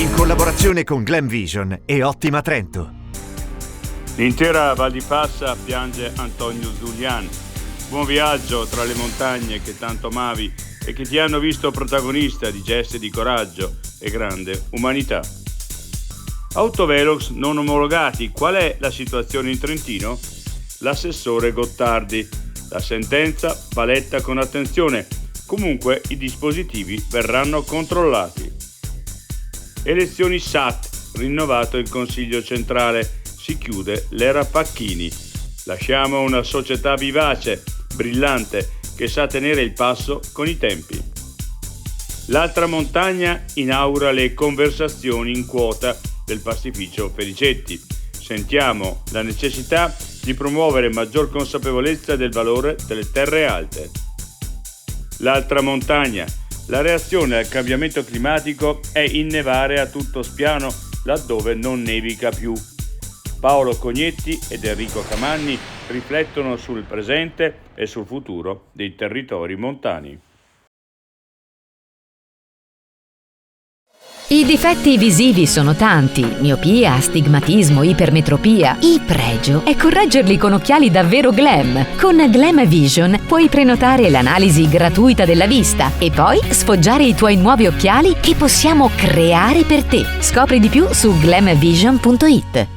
in collaborazione con Glam Vision e Ottima Trento. L'intera Val di Fassa piange Antonio Zulian. Buon viaggio tra le montagne che tanto amavi e che ti hanno visto protagonista di gesti di coraggio e grande umanità. Autovelox non omologati, qual è la situazione in Trentino? L'assessore Gottardi. La sentenza va letta con attenzione. Comunque i dispositivi verranno controllati. Elezioni SAT, rinnovato il Consiglio centrale, si chiude l'era Pacchini. Lasciamo una società vivace, brillante, che sa tenere il passo con i tempi. L'altra montagna inaugura le conversazioni in quota del pastificio Felicetti. Sentiamo la necessità di promuovere maggior consapevolezza del valore delle terre alte. L'altra montagna. La reazione al cambiamento climatico è innevare a tutto spiano laddove non nevica più. Paolo Cognetti ed Enrico Camanni riflettono sul presente e sul futuro dei territori montani. I difetti visivi sono tanti: miopia, astigmatismo, ipermetropia. Il pregio è correggerli con occhiali davvero glam. Con Glam Vision puoi prenotare l'analisi gratuita della vista e poi sfoggiare i tuoi nuovi occhiali che possiamo creare per te. Scopri di più su glamvision.it.